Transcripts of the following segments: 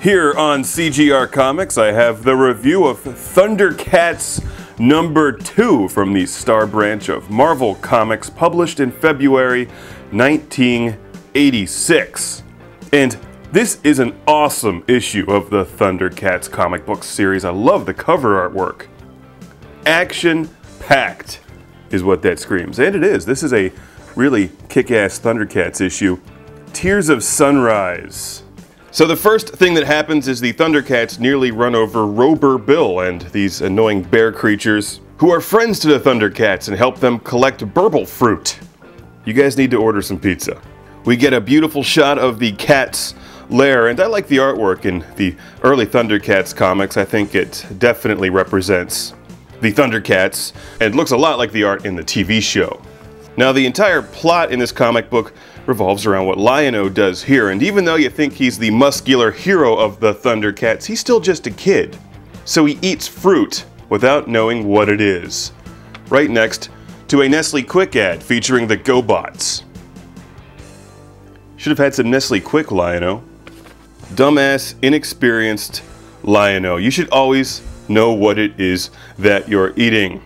Here on CGR Comics, I have the review of Thundercats #2 from the Star branch of Marvel Comics, published in February 1986. And this is an awesome issue of the Thundercats comic book series. I love the cover artwork. Action-packed is what that screams. And it is. This is a really kick-ass Thundercats issue. Tears of Sunrise. So the first thing that happens is the Thundercats nearly run over Rober Bill and these annoying bear creatures who are friends to the Thundercats and help them collect burble fruit. You guys need to order some pizza. We get a beautiful shot of the cat's lair, and I like the artwork in the early Thundercats comics. I think it definitely represents the Thundercats and looks a lot like the art in the TV show. Now, the entire plot in this comic book revolves around what Lion-O does here, and even though you think he's the muscular hero of the Thundercats, he's still just a kid. So he eats fruit without knowing what it is. Right next to a Nestle Quick ad featuring the GoBots. Should have had some Nestle Quick, Lion-O. Dumbass, inexperienced Lion-O. You should always know what it is that you're eating.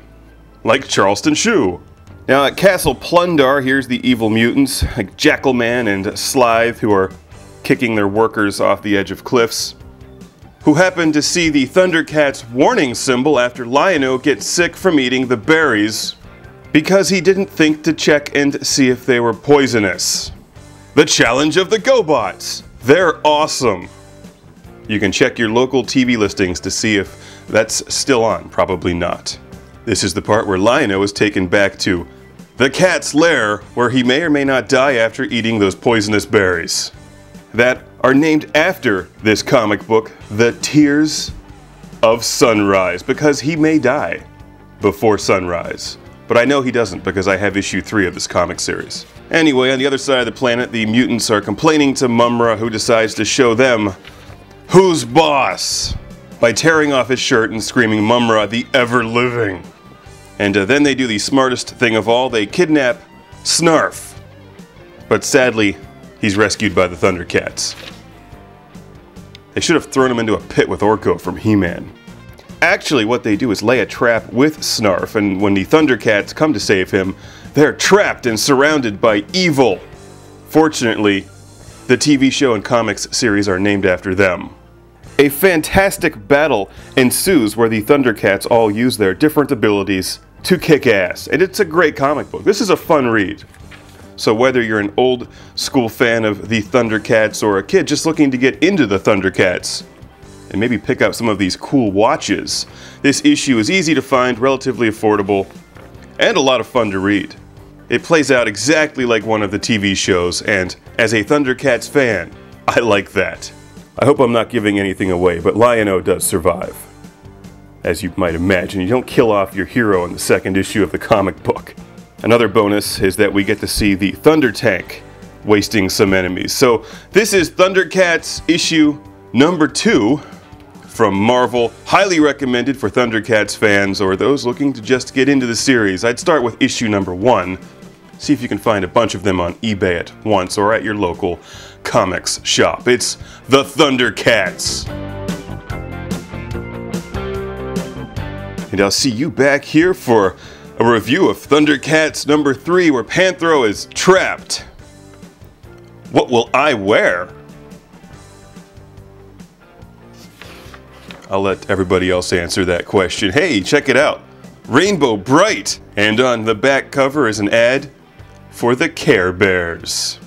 Like Charleston Chew. Now at Castle Plundar, here's the evil mutants, like Jackalman and Slithe, who are kicking their workers off the edge of cliffs, who happen to see the Thundercats warning symbol after Lion-O gets sick from eating the berries because he didn't think to check and see if they were poisonous. The challenge of the GoBots. They're awesome. You can check your local TV listings to see if that's still on. Probably not. This is the part where Lion-O is taken back to the cat's lair, where he may or may not die after eating those poisonous berries that are named after this comic book, The Tears of Sunrise, because he may die before sunrise. But I know he doesn't, because I have issue 3 of this comic series. Anyway, on the other side of the planet, the mutants are complaining to Mumra, who decides to show them who's boss by tearing off his shirt and screaming, "Mumra, the ever-living." And then they do the smartest thing of all. They kidnap Snarf. But sadly, he's rescued by the Thundercats. They should have thrown him into a pit with Orko from He-Man. Actually, what they do is lay a trap with Snarf, and when the Thundercats come to save him, they're trapped and surrounded by evil. Fortunately, the TV show and comics series are named after them. A fantastic battle ensues where the Thundercats all use their different abilities to kick ass, and it's a great comic book. This is a fun read. So whether you're an old school fan of the Thundercats or a kid just looking to get into the Thundercats and maybe pick up some of these cool watches, this issue is easy to find, relatively affordable, and a lot of fun to read. It plays out exactly like one of the TV shows, and as a Thundercats fan, I like that. I hope I'm not giving anything away, but Lion-O does survive. As you might imagine, you don't kill off your hero in the second issue of the comic book. Another bonus is that we get to see the Thunder Tank wasting some enemies. So this is Thundercats issue #2 from Marvel. Highly recommended for Thundercats fans or those looking to just get into the series. I'd start with issue #1. See if you can find a bunch of them on eBay at once or at your local comics shop. It's the Thundercats. And I'll see you back here for a review of Thundercats #3, where Panthro is trapped. What will I wear? I'll let everybody else answer that question. Hey, check it out. Rainbow Bright! And on the back cover is an ad for the Care Bears.